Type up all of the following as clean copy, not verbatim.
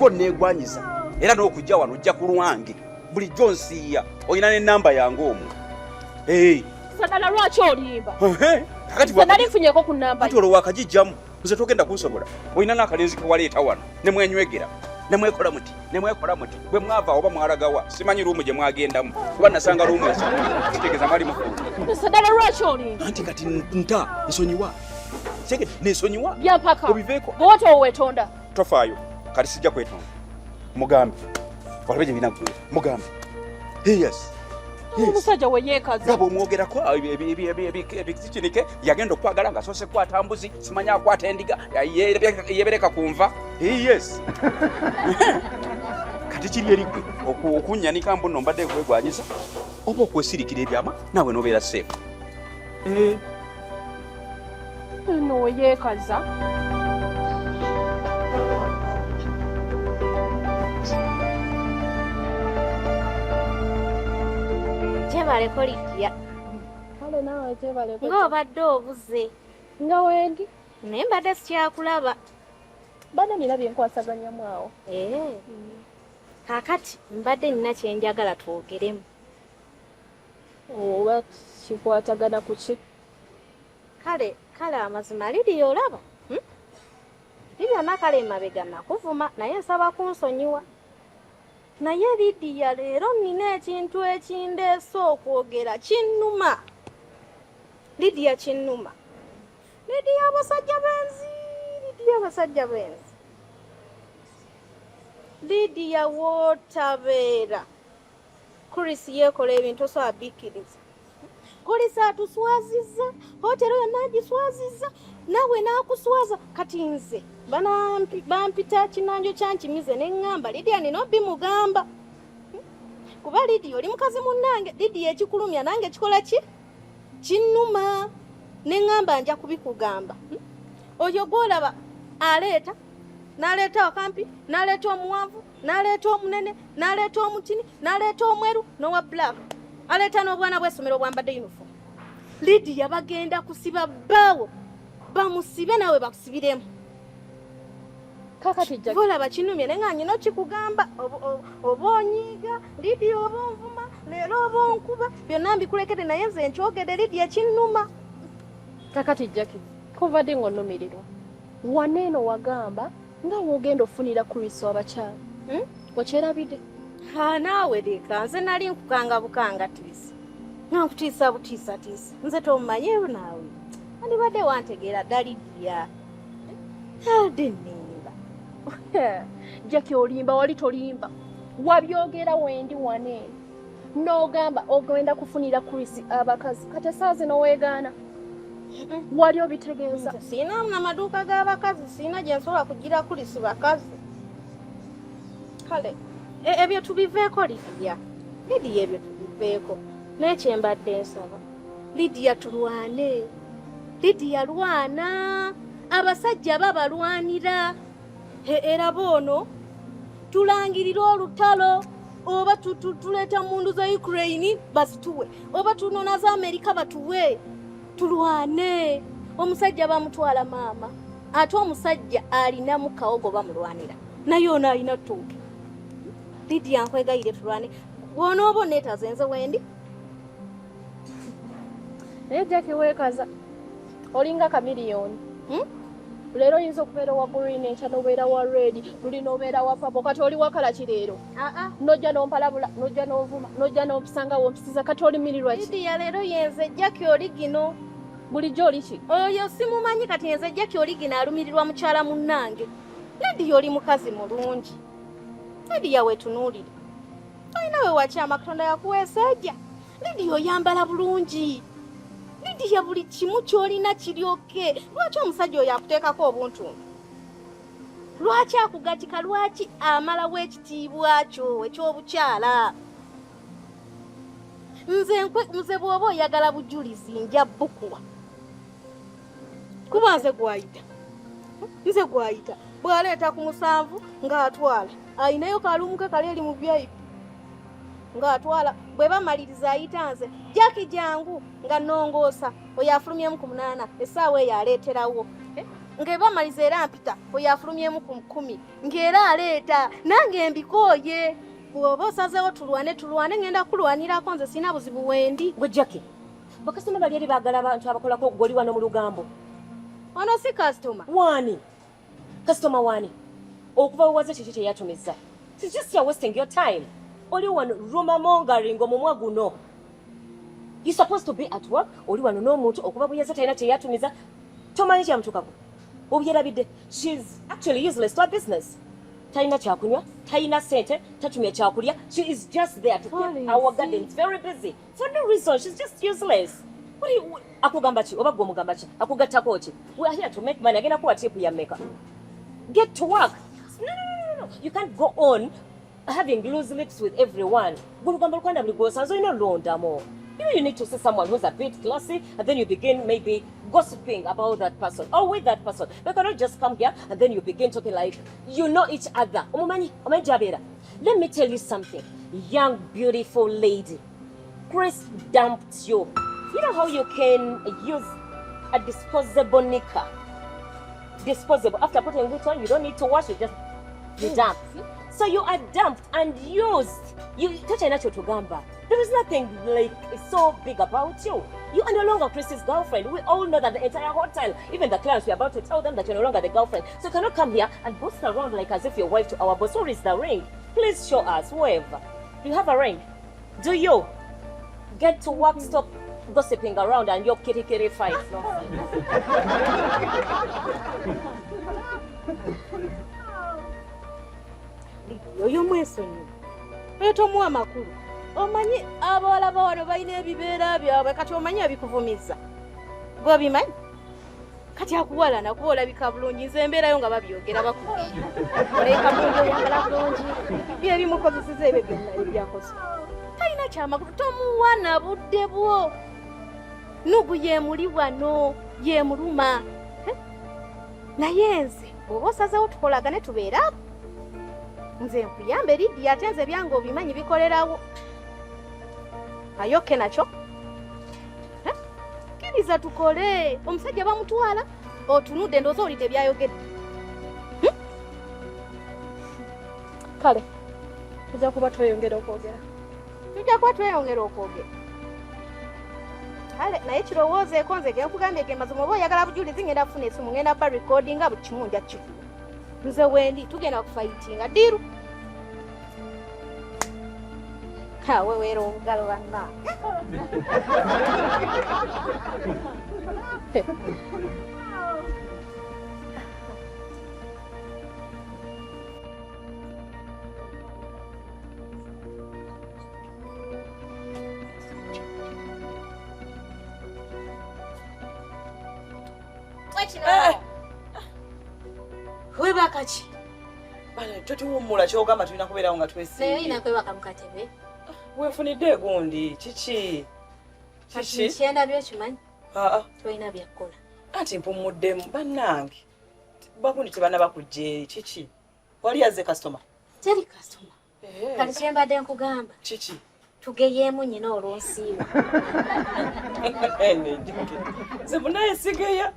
ko neegwanyiza era n'okujja wano ojja ku lwange bulijjo nsiiya olina n'ennamba yange omwo. Sadala lwaki olimba? Kati nfunyeeko ku nnamba kati olwo wakagijjamu nze togenda kunsobola. Olina n'akalenzi ke waleeta wano ne mwenywegera ne mwekola muti bwe mwava oba mwalagawa simanyi ruumu gye mwagendamu kuba nasanga ruumu kitegeeza mwali mukulu. Sadala lwaki olimba? Anti kati nta nsonyiwa segede nesonyiwa byampaka obiveeko bw'oti oweetonda tofaayo kati sijja kwetonda mugambe walabe gye binaggwe mugambe. Yes. Omusajja we yeekaza gaba omwogerako ebikikinike yagenda okwagala nga soose kwata mbuzi simanya akwata endiga yebereka kunva. Yes. Kati kiri erigwe okunyanika mbuno mbadde kwegwanyiza oba okwesirikira ebyama naawe nobeera seefu. no we yeekaza Baleko Lydia. Kale naawe tebaleko. Ng'obadde obuze. Nga wendi? Naye mbadde sikyakulaba. Badde nirabye nkwasaganyamu awo. Kaakati mbadde nina kye njagala twogeremu. Oba kikwatagana ku ki? Kale amazima Lydia olaba? Lydia nakale emabega nakuvuma naye nsaba kunsonyiwa. Naye Lydia leero nina ekintu ekindeese okwogera kinnuma. Lydia kinnuma. Lydia abasajja benzi. Lydia wootabeera. Chris yeekola ebintu so abikkiriza. Chris atuswazizza, hotero yonna agiswazizza, nawe n'akuswaza kati nze. Bampita kinanjo kyankimize neŋŋamba Lydia nina obimugamba. Kuba Lydia oli mukazi munnange, Lydia ekikulumya nange kikola ki? Kinnuma. Neŋŋamba nja kubikugamba. Oyo gw'olaba aleeta, n'aleeta wakampi, n'aleeta omuwanvu, n'aleeta omunene, n'aleeta omutini, n'aleeta omweru n'owa black. Aleeta n'obwana bw'essomero bwambadde uniform. Lydia bagenda kusiba bbaawo, bamusibe nawe bakusibiremu. Kakati jja. Olaba kinumye nenga nyino kikugamba oba onyiiga Lydia oba onvuma leero oba onkuba byonna mbikulekere naye nze nkyogere Lydia kinnuma. Kakati Jackie, kovadde ng'onnumirirwa. Waneeno wagamba nga wogenda ofunira Chris abakyala. Okyerabidde? Naawe leka nze nali nkukanga bukanga tiisa. Nankutiisa butiisa tiisa. Nze tomumanyeewo naawe. Andibadde wantegeera ddala Lydia. Jackie olimba wali tolimba. Wabyogera wendi waneeno. N'ogamba ogenda kufunira Chris abakazi. Kati saazi n'oweegaana. Wali obitegeeza. Siina amaduuka g'abakazi, siina gye nsobola kugira Chris bakazi. Kale, ebyo tubiveeko Lydia. Lydia ebyo tubiveeko. N'ekye mbadde nsaba. Lydia tulwane. Lydia lwana. Abasajja babalwanira. Era boono tulangirira olutalo oba tuleeta mundu za Ukraine bazituwe oba tunona za Amerika batuwe tulwane. Omusajja bamutwala maama ate omusajja alina mukawogo bamulwanira naye ono alina ttooke. Lydia nkwegayire tulwane wonooba neetaze nze wendi. Naye Jackie weekaza olinga kamiliyoni. Leero oyinza okubeera wa green enkya n'obeera wa red luli n'obeera wa purple kati oli wakala ki leero? Nojja n'ompalabula nojja n'ovuma nojja n'ompisanga wompisiza kati olimirirwa ki? Lydia leero yenze Jackie oli gino. Bulijjo oli ki? Oyo simumanyi kati yenze Jackie oli gino alumirirwa mukyala munnange. Lydia oli mukazi mulungi. Lydia wetunuulire. Olina we wakyama Katonda yakuweesa ejja. Lydia oyambala bulungi. Lydia buli kimu ky'olina kiryoke. Lwaki omusajja oyo akuteekako obuntu? Lwaki akugatika? Lwaki amalawo ekitiibwa kyo eky'obukyala? Nze bw'oba oyagala bujulizi nja bukuwa. Kuba nze gwayita. Bw'aleeta ku 7 ng'atwala. Ayinayo kalumuke kali eri mu VIP. Ng'atwala bwe bamaliriza ayita nze Jackie jangu nga nnongoosa oyo afulumyemu ku 8 essaawa eyo aleeterawo. ng'ebamaliza era mpita oyo afulumyemu ku 10 ng'era aleeta nange mbikooye bw'oba osazeewo tulwane ngenda kulwanirako nze sina buzibu wendi gwe Jackie bakasitoma bali eri baagala abantu abakolako goli wano mu lugambo ono si kasitoma wani kasitoma wani okuva wewaze kiki kyeyatumiza It's just you're wasting your time oli wano rumor mongering omumwa guno you're supposed to be at work oli wano n'omuntu okuva buyaze talina kyeyatumiza tomanyi kyamutukako obuyerabidde she's actually useless to our business talina kyakunywa talina sente tatumya kyakulya she is just there to keep our gardens very busy for no reason she's just useless what do you akugamba ki oba gwe omugamba ki akugattako ki we are here to make money agenda kuwa tipu ya mmeka get to work no you can't go on having loose lips with everyone gulugambo lukwanda buli gwosanzo olina olondamo you need to see someone who's a bit classy and then you begin maybe gossiping about that person or with that person. You cannot just come here and then you begin talking like you know each other. Let me tell you something. Young, beautiful lady. Chris dumped you. You know how you can use a disposable knicker? Disposable. After putting it on, you don't need to wash it, you dump. So you are dumped and used. You touch a natural to gamba. There is nothing like so big about you. You are no longer Chris's girlfriend. We all know that the entire hotel, even the clients, we're about to tell them that you're no longer the girlfriend. So you cannot come here and boast around like as if you're wife to our boss. Where is the ring? Please show us, whoever. Do you have a ring? Do you? Get to work, stop gossiping around and your kitty fight. No? Oyo mwesonyi. Etomuwa amakulu. Omanyi abawala bawano balina ebibeera byabwe kati omanyi ebikuvumiza. Gwe obimanyi? Kati akuwala nakuba olabika bulungi nze embeerayo nga babyogera bakubye. Olabika bulungi oyambala bulungi. Byebimukozeseza ebyo byonna ebyakoze. Talina kyamakulu tomuwa na budde bwo. Nugu yemuli wano yemuluma. Naye nze bw'oba osazeewo tukolagane tubeera nze nkuyambe Lydia ate nze byange obimanyi bikolerawo. Ayoke nakyo kiriza tukole omusajja bamutwala otunudde ndooza olidde byayogedde kale tujja kuba tweyongera okwogera kale naye kirowoozeeko nze genkugambye ge mazima oba oyagala bujulizi ngenda kufuna esimu ngenda ba recordinga buli kimu nja kifu nze wendi tugenda kufayitinga diru weweera obugalo banna webakaki bana totiwummula kyogamba tulina kubeerawo nga twesimbye naye oyina kwebaka mu katebe weefunidde gundi kiki kyenda byokimanyi tolina byakukola anti mpumuddemu bannange bagundi tebanna bakujja eri kiki wali yazze kasitoma teri kasitoma kati kyembadde nkugamba kiki tugeyeemu nnyina olwonsiiwa nze munaye sigeya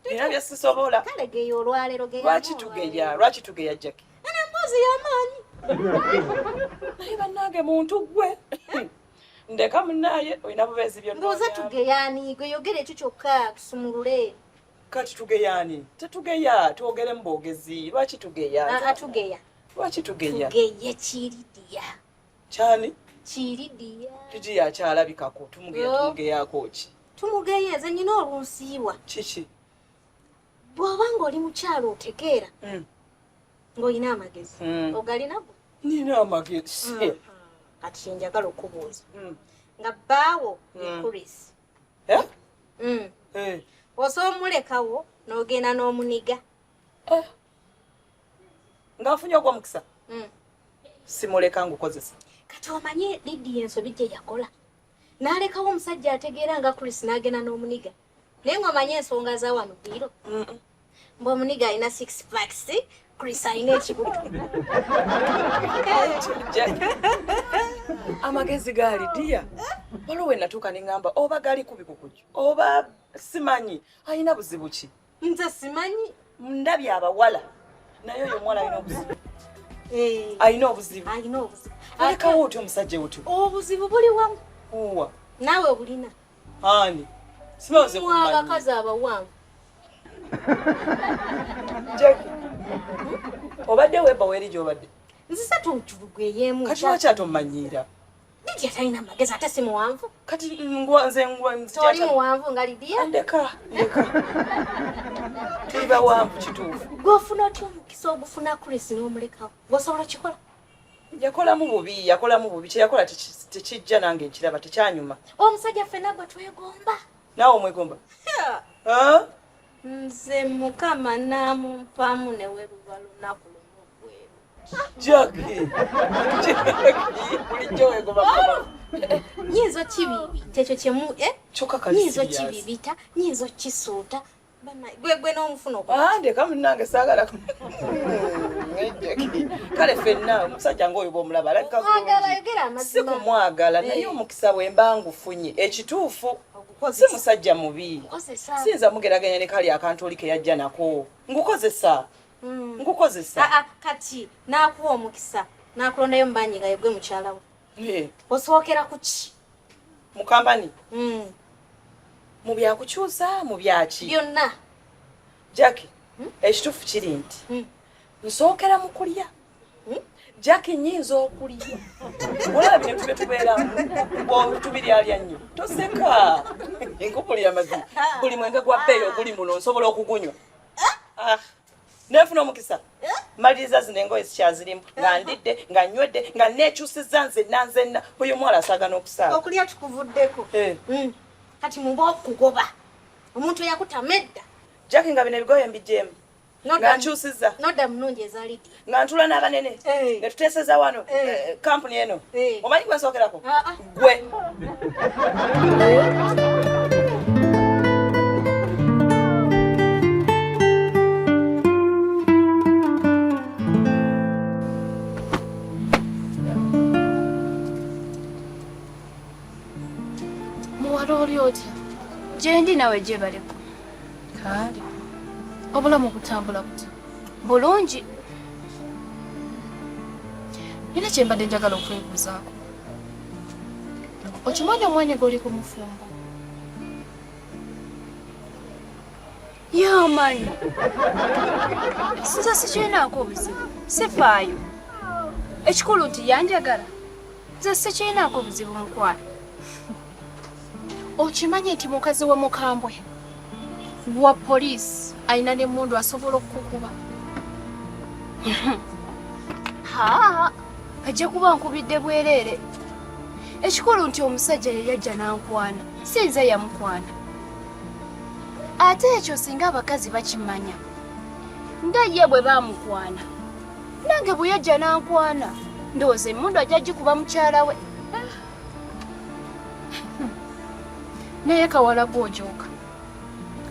era byasisobola kale geya olwaleero lwaki tugeya Jackie ene emboozi y'amaanyi naye bannange muntu gwe ndeka munaye olina bubeezi byonna ndowooza tugeyaani gwe yogera ekyo kyokka tusumulule kati tugeyaani tetugeya twogere mu bwogezi lwaki tugeya tugeya lwaki tugeya tugeye Kiridiya kyani Kiridiya Lidiya akyalabikako tumugeyako ki tumugeye nze nnyina olunsiiwa kiki bw'oba ng'oli mukyalo otegeera ng'olina amagezi ogalinago nina amagezi kati kyenjagala okubuuza nga bbaawo ne Chris osobola omulekawo n'ogenda n'omuniga ng'afunye ogw'omukisa simuleka ngukozesa kati omanye Lydia ensobi gye yakola n'alekawo omusajja ategeera nga Chris n'agenda n'omuniga naye ng'omanye ensonga za wano biro mb'omuniga alina 6 packs Chris alina ekibuli amagezi ga Lydia waliwo we natuuka ne ŋŋamba oba gali kubi kukujju oba simanyi alina buzibu ki Nze simanyi. Ndabye abawala. Naye oyo omwala alina obuzibu. Alina obuzibu. Alina obuzibu. Alekawo otyo omusajja otyo. Obuzibu buli wamu. Owa. Naawe bulina. Ani. Simaze kumanya. Abakazi abawanvu. Jackie. Obadde weba weri gy'obadde? Nze satunjulugu ey'emu. Kati lwaki atomanyiira? Lidia talina magezi ate si muwanvu. Kati nze toli muwanvu nga Lidia? Ndeka. Tuli bawanvu kituufu. Gw'ofuna otya omukisa ogufuna Chris n'omulekawo? Gw'osobola kikola? Yakolamu bubi. Kye yakola tekijja nange nkiraba tekyanyuma. Omusajja ffenna gwe twegomba. Naawe omwegomba? Nze Mukama naamumpaamu ne weeruba lunaku lumu gweru. Jackie. Bulijjo weegomba. Nyinza kibibi ekyo kyemu kyokka kali nyinza kibibita nyinza kisuuta gwe n'omufuna ndeka munange saagala kale ffenna omusajja ng'oyo bw'omulaba alabika si kumwagala naye omukisa bwe mba ngufunye ekituufu si musajja mubi siyinza mugeraganya ne kali akantu oli ke yajja nako ngukozesa kati n'akuwa omukisa n'akulondayo mubanyi nga yegwe mukyala we osookera ku ki mu kampani mu byakukyusa mu byaki byonna Jackie ekituufu kiri nti nsookera mu kulya Jackie nyinza okulya olaba bino tube tubeeramu tubiryalya nnyo toseka enkupuli y'amazima buli mwenge gwa bbeeyo guli muno nsobola okugunywa neefuna omukisa maliriza zino engoye sikyazirimu nga ndidde nga nywedde nga neekyusizza nzenna oyo omuwala asaagana okusaaga okulya tukuvuddeko kati muba okugoba omuntu eyakutama edda Jackie nga bino ebigoye mbijjeemu nga nkyusizza nodda munungi ezaalidde nga ntula n'abanene nga tuteeseza wano kampuni eno omanyi gwe nsookerako gwe muwala oli otya gyendi nawe gye baleko kale obulamu butambula butya bulungi nina kye mbadde njagala okwebuuzaako okimanyi omwanya goli ku mufumbo yamanyi sinza sikyinaako obuzibu sifaayo ekikulu nti yanjagala nze sikyinaako obuzibu mukwano okimanyi nti mukazi we mukambwe wa poliisi alina n'emmundu asobola okukukuba ajja kuba nkubidde bwereere ekikulu nti omusajja yali ajja n'ankwana si nze yamukwana ate ekyo singa abakazi bakimanya nga ye bwe baamukwana nange bwe yajja n'ankwana ndowooza emmundu ajja gikuba mukyala we naye kawala gw'ojooka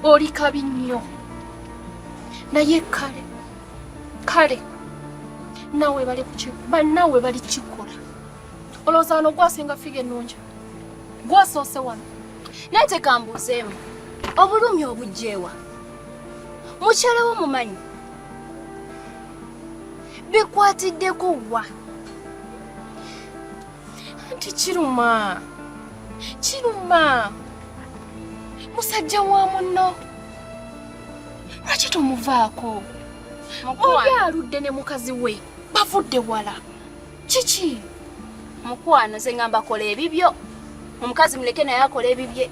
oli kabi nnyo naye kale bannawe bali kikola olowooza wano gwasinga figa ennungi gwasoose wano naye tekambuuzeemu obulumi obujjeewa mukyala wo mumanyi bikwatiddeko wa nti kiruma musajja wa munno lwaki tomuvaako oli aludde ne mukazi we bavudde wala kiki mukwano ze ngamba kola ebibyo omukazi muleke naye akola ebibye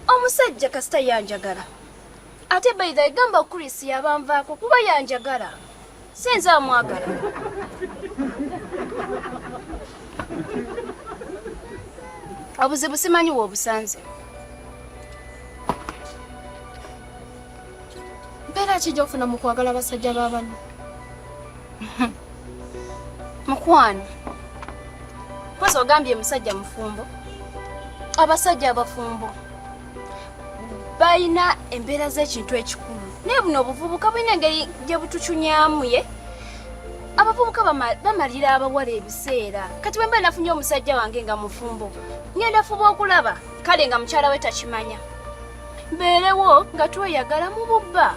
omusajja kasita yanjagala ate baitha egamba Chris yabanvaako kuba yanjagala sinza amwagala obuzibu simanyi w'obusanze mbeera ki gy'ofuna mu kwagala abasajja b'abanno mukwano pozi ogambye musajja mufumbo abasajja abafumbo balina embeera z'ekintu ekikulu naye buno obuvubuka bulina engeri gye butucunyamu ye abavubuka bamalira abawala ebiseera kati bwe mba nafunye omusajja wange nga mufumbo ngenda fuba okulaba kale nga mukyala we takimanya mbeerewo nga tweyagala mu bubba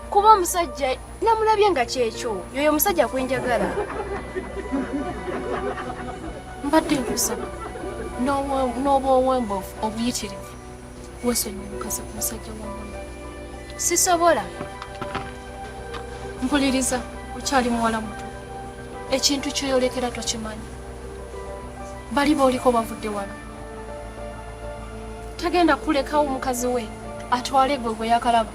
kuba omusajja namulabye nga kyekyo yoyo omusajja kwenjagala mbadde nkusaba n'oba owemba obuyitirivu weesonyiwa omukazi ku musajja w'omwana sisobola mpuliriza okyali muwala muto ekintu kyoyolekera tokimanyi bali booliko bavudde wano tagenda kulekawo omukazi we atwale gwe gwe yakalaba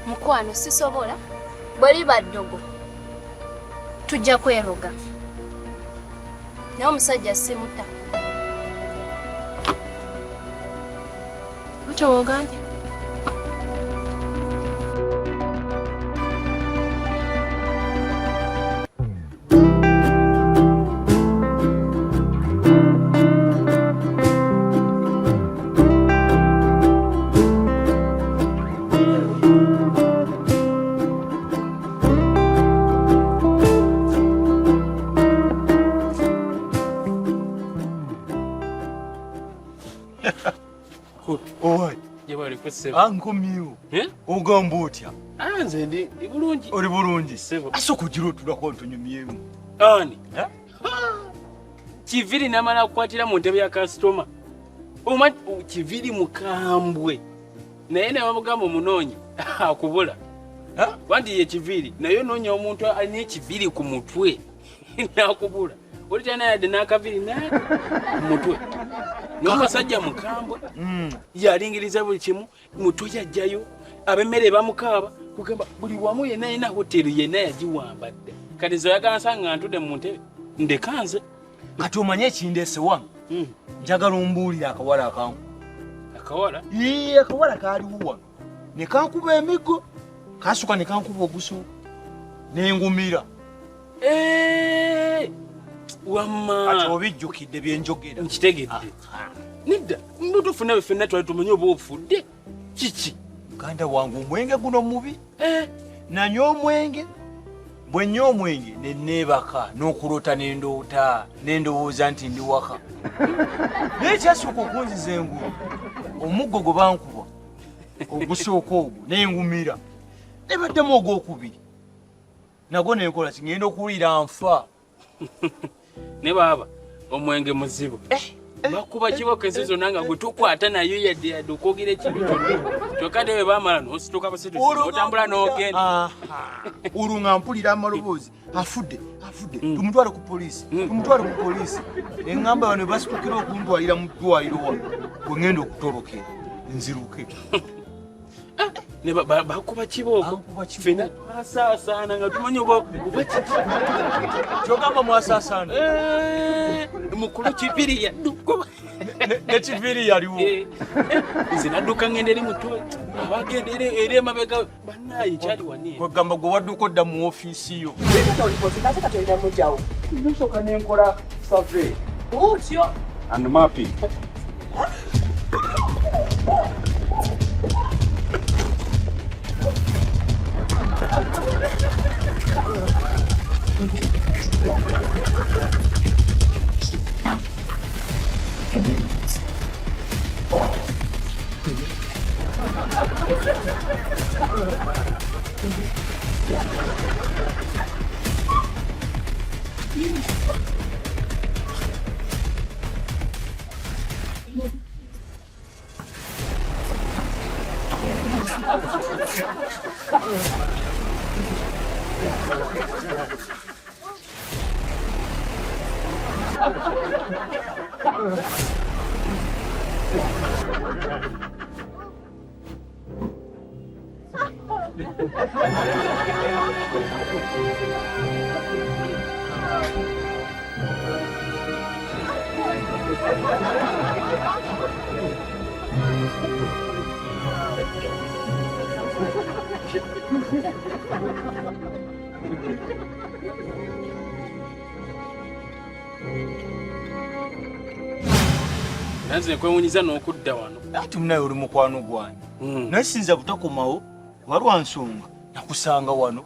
mukwano sisobola bweli baddogo tujja kweroga naye omusajja simuta otowogambye Ankomio. Ogamba otya? Nze ndi bulungi. Oli bulungi. Sebo. Ase okujira otulako ntonyumyemu. Ani? Kiviri namala kukwatira mu ntebe ya customer. Kiviri mukambwe. Naye ne bamugamba omunoonya akubula. Wandi ye kiviri. Naye noonya omuntu alina ekiviri ku mutwe. Nakubula. Oli tana yadde n'akaviri ku mutwe. N'omusajja mukambwe yalingiriza buli kimu mutwe yajjayo ab'emmere bamukaaba kugamba buli wamu yenna yina hoteri yenna yagiwambadde kati zo yagala nsanga ntudde mu ntebe ndekanze kati omanye ekindeese wano njagala ombuulira akawala akangu akawala akawala kaaliwo wano ne kankuba emiggo kasuka ne kankuba ogusooka n'engumira wamma kati obijjukidde byenjogera nkitegedde nidda mbutufuna be ffenna twali tumanye oba ofudde kiki muganda wange omwenge guno mubi nanywa omwenge bwe nnywa omwenge ne neebaka n'okulota n'endowooza nti ndi waka naye ekyasooka okunziza engulu omuggo gwe bankuba ogusooka ogwo n'engumira nebaddemu ogwokubiri nagwo nenkola kigenda okuwulira nfa ne baba omwenge muzibu bakuba kibokezi zonna nga gwe tukwata nayo yadde okwogera ekintu kyonna kyokka te bwe baamala n'osituka basitusi otambula n'ogenda olwo mpulira amaloboozi afudde tumutwale ku poliisi eŋŋamba bano basitukira okuntwalira mu ddwaliro wano bwe ŋŋenda okutolokera nziruke ne bakuba kibooko fena twasaasaana nga tumanyi oba kyogamba mwasaasaana mukulu kiviri yadduka ne kiviri yaliwo nze nadduka ngenda eri mutwe abagenda eri emabega bannaye kyali wani kwegamba gwe wadduka odda mu ofiisi yo nsooka nenkola survey otyo and mapping nanze nekwewunyiza n'okudda wano ati munaye oli mukwano gwange naye sinza butakomawo walwa nsonga nakusanga wano